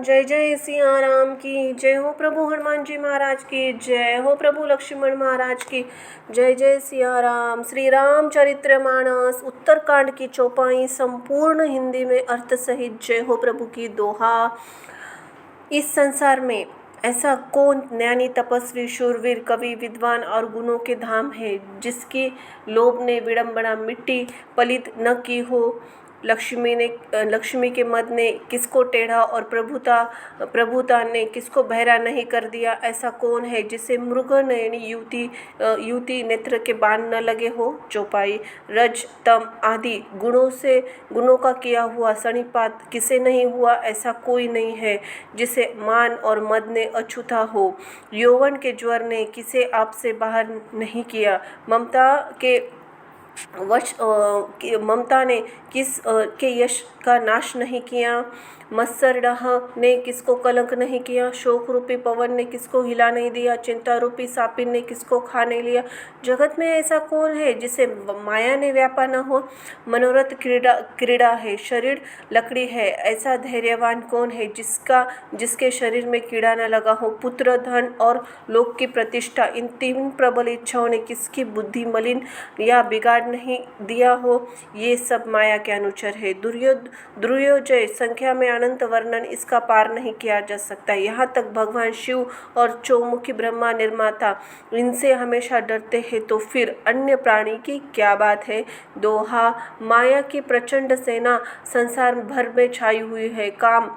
जय जय सिया राम की जय हो, प्रभु हनुमान जी महाराज की जय हो, प्रभु लक्ष्मण महाराज की जय जय सिया राम। श्री रामचरितमानस उत्तरकांड की चौपाई संपूर्ण हिंदी में अर्थ सहित जय हो प्रभु की दोहा। इस संसार में ऐसा कौन ज्ञानी तपस्वी शूरवीर कवि विद्वान और गुणों के धाम है जिसकी लोभ ने विडंबना मिट्टी पलित न की हो। लक्ष्मी के मद ने किसको टेढ़ा और प्रभुता ने किसको बहरा नहीं कर दिया। ऐसा कौन है जिसे मृग नयनी युवती नेत्र के बाण न लगे हो। चौपाई। रज तम आदि गुणों का किया हुआ सन्निपात किसे नहीं हुआ। ऐसा कोई नहीं है जिसे मान और मद ने अछूता हो। यौवन के ज्वर ने किसे आपसे बाहर नहीं किया। ममता ने किस के यश का नाश नहीं किया। मत्सरडाह ने किसको कलंक नहीं किया। शोक रूपी पवन ने किसको हिला नहीं दिया। चिंता रूपी सापिन ने किसको खा नहीं लिया। जगत में ऐसा कौन है जिसे माया ने व्यापा न हो। मनोरथ क्रीड़ा है, शरीर लकड़ी है। ऐसा धैर्यवान कौन है जिसके शरीर में कीड़ा न लगा हो। पुत्र धन और लोक की प्रतिष्ठा, इन तीन प्रबल इच्छाओं ने किसकी बुद्धि मलिन या बिगाड़ नहीं दिया हो। ये सब माया के अनुचर है। दुर्योजय संख्या में अनंत वर्णन इसका पार नहीं किया जा सकता। यहाँ तक भगवान शिव और चौमुखी ब्रह्मा निर्माता इनसे हमेशा डरते हैं तो फिर अन्य प्राणी की क्या बात है। दोहा। माया की प्रचंड सेना संसार भर में छाई हुई है। काम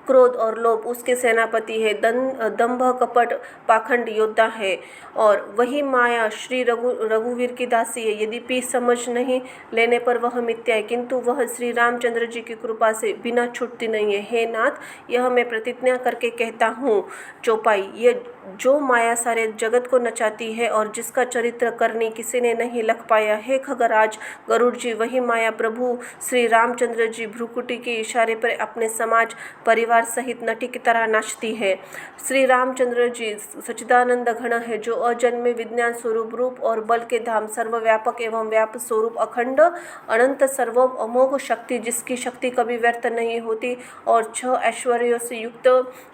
क्रोध और लोभ उसके सेनापति है। दंभ कपट पाखंड योद्धा है और वही माया श्री रघुवीर की दासी है। यद्यपि समझ नहीं लेने पर वह मिथ्या है, किंतु वह श्री रामचंद्र जी की कृपा से बिना छूटती नहीं है। हे नाथ, यह मैं प्रतिज्ञा करके कहता हूँ। चौपाई। ये जो माया सारे जगत को नचाती है और जिसका चरित्र करनी किसी ने नहीं लख पाया है। खगराज गरुड़ जी, वही माया प्रभु श्री रामचंद्र जी भ्रुकुटी के इशारे पर अपने समाज परिवार सहित नटी की तरह नाचती है। श्री रामचंद्र जी सच्चिदानंद घन है, जो अजन्मे विज्ञान स्वरूप रूप और बल के धाम, सर्वव्यापक एवं व्याप स्वरूप अखंड अनंत सर्वम अमोघ शक्ति, जिसकी शक्ति कभी व्यर्थ नहीं होती और 6 ऐश्वर्यों से युक्त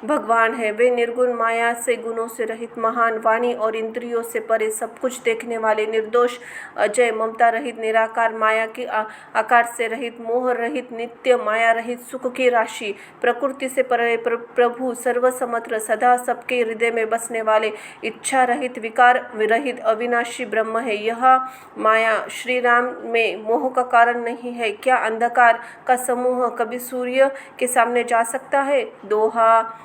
भगवान है। वे निर्गुण, माया से गुणों से रहित, महान, वाणी और इंद्रियों से परे, सब कुछ देखने वाले, निर्दोष, अजय, ममता रहित, निराकार, माया की आकार से रहित, मोह रहित, नित्य, माया रहित, सुख की राशि, प्रकृति से परे प्रभु, सर्वसमर्थ, सदा सबके हृदय में बसने वाले, इच्छा रहित, विकार रहित, अविनाशी ब्रह्म है। यह माया श्री राम में मोह का कारण नहीं है। क्या अंधकार का समूह कभी सूर्य के सामने जा सकता है। दोहा।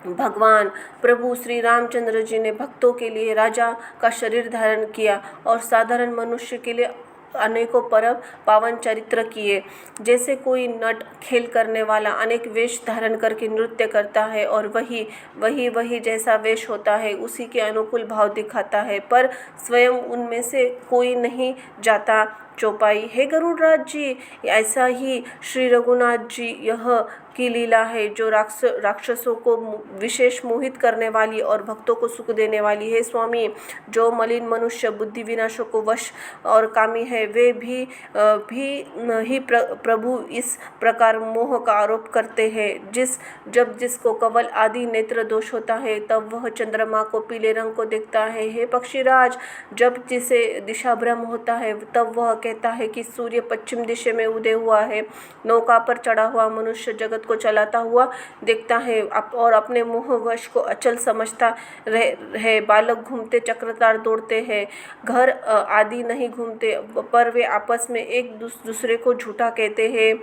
भगवान प्रभु श्री रामचंद्र जी ने भक्तों के लिए राजा का शरीर धारण किया और साधारण मनुष्य के लिए अनेकों परम पावन चरित्र किए। जैसे कोई नट खेल करने वाला अनेक वेश धारण करके नृत्य करता है और वही जैसा वेश होता है उसी के अनुकूल भाव दिखाता है, पर स्वयं उनमें से कोई नहीं जाता। चौपाई। हे गरुड़राज जी, ऐसा ही श्री रघुनाथ जी यह की लीला है जो राक्षसों को विशेष मोहित करने वाली और भक्तों को सुख देने वाली है। स्वामी, जो मलिन मनुष्य बुद्धि विनाशों को वश और कामी है, वे भी ही प्रभु इस प्रकार मोह का आरोप करते हैं। जब जिसको कवल आदि नेत्र दोष होता है तब वह चंद्रमा को पीले रंग को देखता है। हे पक्षीराज, जब जिसे दिशा भ्रम होता है तब वह कहता है कि सूर्य पश्चिम दिशा में उदय हुआ है। नौका पर चढ़ा हुआ मनुष्य जगत को चलाता हुआ देखता है और अपने मोहवश को अचल समझता है। बालक घूमते चक्रतार दौड़ते हैं, घर आदि नहीं घूमते, पर वे आपस में एक दूसरे को झूठा कहते हैं।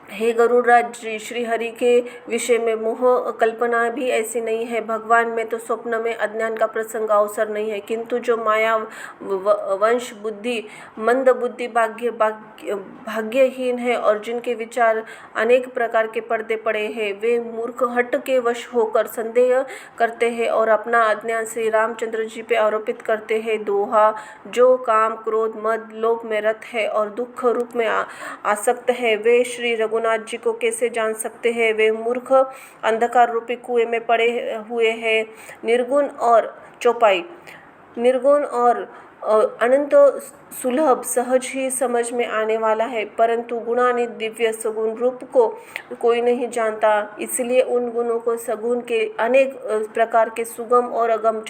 हे गरुड़राज जी, श्री हरि के विषय में मोह कल्पना भी ऐसी नहीं है। भगवान में तो स्वप्न में अज्ञान का प्रसंग अवसर नहीं है, किंतु जो माया वंश बुद्धि मंद बुद्धि भाग्यहीन है और जिनके विचार अनेक प्रकार के पर्दे पड़े हैं, वे मूर्ख हट के वश होकर संदेह करते हैं और अपना अज्ञान श्री रामचंद्र जी पे आरोपित करते हैं। दोहा। जो काम क्रोध मद लोभ में रत है और दुख रूप में आसक्त है, वे श्री रघुनाथ जी को कैसे जान सकते हैं। वे मूर्ख अंधकार रूपी कुएं में पड़े हुए हैं। निर्गुण और चौपाई। निर्गुण और अनंत सुलभ सहज ही समझ में आने वाला है, परंतु गुणान्वित दिव्य सगुण रूप को कोई नहीं जानता। इसलिए उन गुणों को सगुण के अनेक प्रकार के सुगम और अगम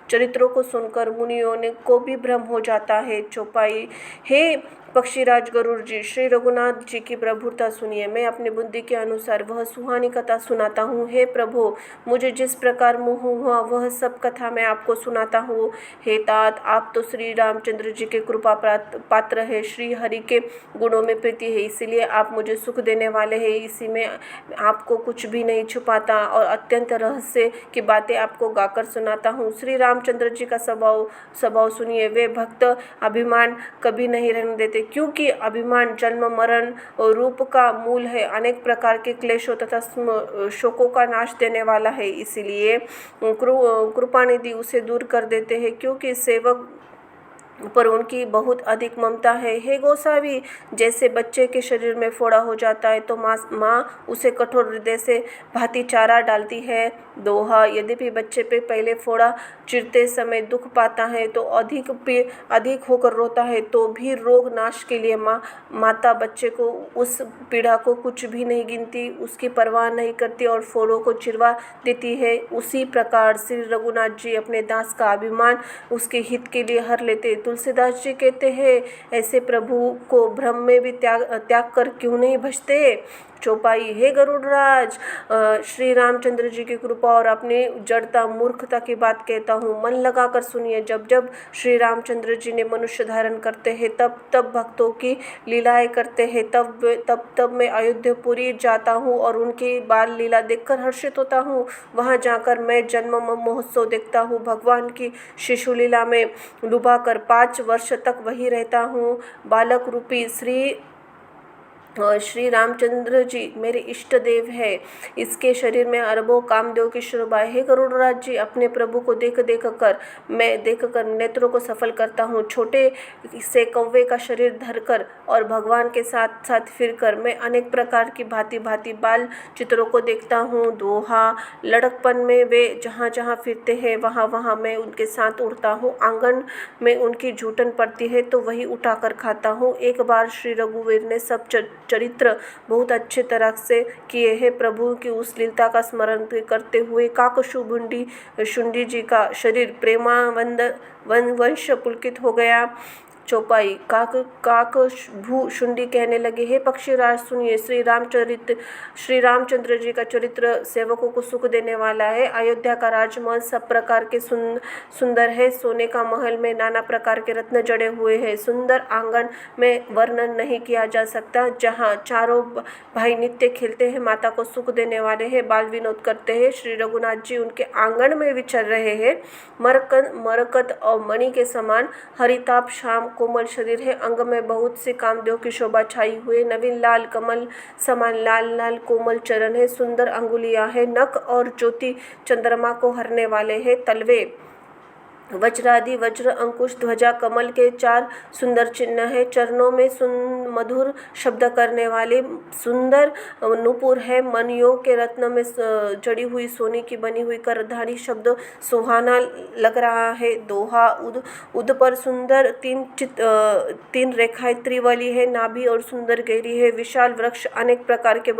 चरित्रों को सुनकर मुनियों ने को भी भ्रम हो जाता है। चौपाई। हे पक्षीराज गरुड़ जी, श्री रघुनाथ जी की प्रभुता सुनिए। मैं अपनी बुद्धि के अनुसार वह सुहानी कथा सुनाता हूँ। हे प्रभु, मुझे जिस प्रकार मोह हुआ वह सब कथा मैं आपको सुनाता हूँ। हे तात, आप तो श्री रामचंद्र जी के कृपा पात्र है। श्री हरि के गुणों में प्रीति है, इसीलिए आप मुझे सुख देने वाले हैं। इसी में आपको कुछ भी नहीं छुपाता और अत्यंत रहस्य की बातें आपको गाकर सुनाता हूँ। श्री रामचंद्र जी का स्वभाव सुनिए। वे भक्त अभिमान कभी नहीं रहने देते, क्योंकि अभिमान जन्म मरण और रूप का मूल है, अनेक प्रकार के क्लेशों तथा शोकों का नाश देने वाला है। इसीलिए कृपानिधि उसे दूर कर देते हैं, क्योंकि सेवक पर उनकी बहुत अधिक ममता है। हे गोसावी, जैसे बच्चे के शरीर में फोड़ा हो जाता है तो माँ उसे कठोर हृदय से भांति चारा डालती है। दोहा। यद्यपि बच्चे पे पहले फोड़ा चिरते समय दुख पाता है तो अधिक होकर रोता है, तो भी रोग नाश के लिए माता बच्चे को उस पीड़ा को कुछ भी नहीं गिनती, उसकी परवाह नहीं करती और फोड़ों को चिरवा देती है। उसी प्रकार श्री रघुनाथ जी अपने दास का अभिमान उसके हित के लिए हर लेते। तुलसीदास जी कहते हैं, ऐसे प्रभु को भ्रम में भी त्याग कर क्यों नहीं भजते। चौपाई। हे गरुड़राज, श्री रामचंद्र जी की कृपा और अपनी जड़ता मूर्खता की बात कहता हूँ, मन लगाकर सुनिए। जब जब श्री रामचंद्र जी ने मनुष्य धारण करते हैं तब तब भक्तों की लीलाएं करते हैं, तब मैं अयोध्यापुरी जाता हूँ और उनकी बाल लीला देखकर हर्षित होता हूँ। वहाँ जाकर मैं जन्म महोत्सव देखता हूँ। भगवान की शिशु लीला में डूबा कर 5 वर्ष तक वही रहता हूँ। बालक रूपी श्री रामचंद्र जी मेरे इष्ट देव है। इसके शरीर में अरबों कामदेव की शोभा है। हे गरुड़राज जी, अपने प्रभु को देख कर नेत्रों को सफल करता हूँ। छोटे से कौवे का शरीर धरकर और भगवान के साथ साथ फिरकर मैं अनेक प्रकार की भांति भांति बाल चित्रों को देखता हूँ। दोहा। लड़कपन में वे जहाँ जहाँ फिरते हैं वहाँ वहाँ मैं उनके साथ उड़ता हूँ। आंगन में उनकी जूठन पड़ती है तो वही उठाकर खाता हूँ। एक बार श्री रघुवीर ने सब चरित्र बहुत अच्छे तरह से किए हैं। प्रभु की उस लीलता का स्मरण करते हुए शुंडी जी का शरीर प्रेमावंश पुलकित हो गया। चौपाई। काक भू शुंडी कहने लगे, हे पक्षीराज सुनिए, श्री रामचंद्र जी का चरित्र सेवकों को सुख देने वाला है। अयोध्या का राजमहल सब प्रकार के सुंदर है। सोने का महल में नाना प्रकार के रत्न जड़े हुए हैं। सुंदर आंगन में वर्णन नहीं किया जा सकता, जहाँ चारों भाई नित्य खेलते हैं, माता को सुख देने वाले हैं, बाल विनोद करते हैं। श्री रघुनाथ जी उनके आंगन में विचर रहे हैं। मरकत और मणि के समान हरिताभ श्याम कोमल शरीर है। अंग में बहुत से कामदेव की शोभा छाई हुई। नवीन लाल कमल समान लाल कोमल चरण है। सुंदर अंगुलियां है। नख और ज्योति चंद्रमा को हरने वाले हैं। तलवे वज्रादि वज्र अंकुश ध्वजा कमल के 4 सुंदर चिन्ह है। चरणों में मधुर शब्द करने वाले सुंदर नूपुर है। मणियों के रत्न में जड़ी हुई सोने की बनी हुई करधानी शब्द सुहाना लग रहा है। दोहा। उद पर सुंदर 3 रेखाएं त्रिवली है। नाभि और सुंदर गहरी है। विशाल वृक्ष अनेक प्रकार के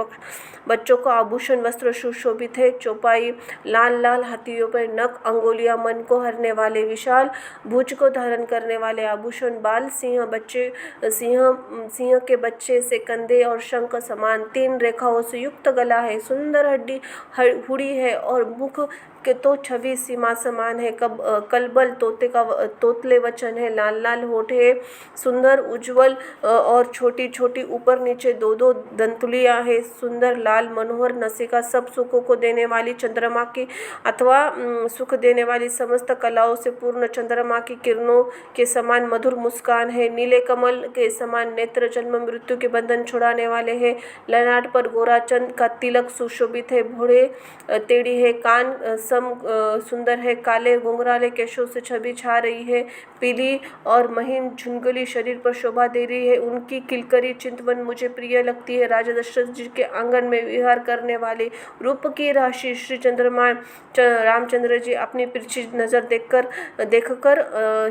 बच्चों का आभूषण वस्त्र सुशोभित है। चौपाई। लाल हाथियों पर नख अंगुलियां मन को हरने वाले विशाल भुज को धारण करने वाले आभूषण बाल सिंह के बच्चे से कंधे और शंख समान 3 रेखाओं से युक्त गला है। सुंदर हुडी है और मुख के तो छवि सीमा समान है। कलबल तोतले वचन है। लाल होठ है। सुंदर उज्जवल और छोटी छोटी ऊपर नीचे 2 दंतुलियां है। सुंदर लाल मनोहर नसिका सब सुखों को देने वाली चंद्रमा की अथवा सुख देने वाली समस्त कलाओं से पूर्ण चंद्रमा की किरणों के समान मधुर मुस्कान है। नीले कमल के समान नेत्र जन्म मृत्यु के बंधन छुड़ाने वाले हैं। ललाट पर गोराचंद का तिलक सुशोभित है। भौड़े टेढ़ी है। कान सम सुंदर है। काले घुंघराले केशों से छवि छा रही है, पीली और महीन झुनगली शरीर पर शोभा दे रही है। उनकी किलकरी चितवन मुझे प्रिय लगती है। राजा दशरथ जी के आंगन में विहार करने वाले रूप की राशि श्री चंद्रमा रामचंद्र जी अपनी तिरछी नज़र देखकर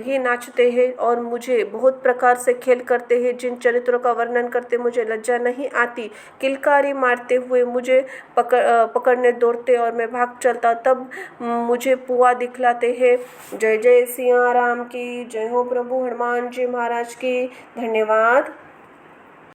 ही नाचते हैं और मुझे बहुत प्रकार से खेल करते हैं। जिन चरित्रों का वर्णन करते मुझे लज्जा नहीं आती। किलकारी मारते हुए मुझे पकड़ने दौड़ते और मैं भाग चलता, तब मुझे पुआ दिखलाते हैं। जय जय सिया राम की जय हो, प्रभु हनुमान जी महाराज की। धन्यवाद।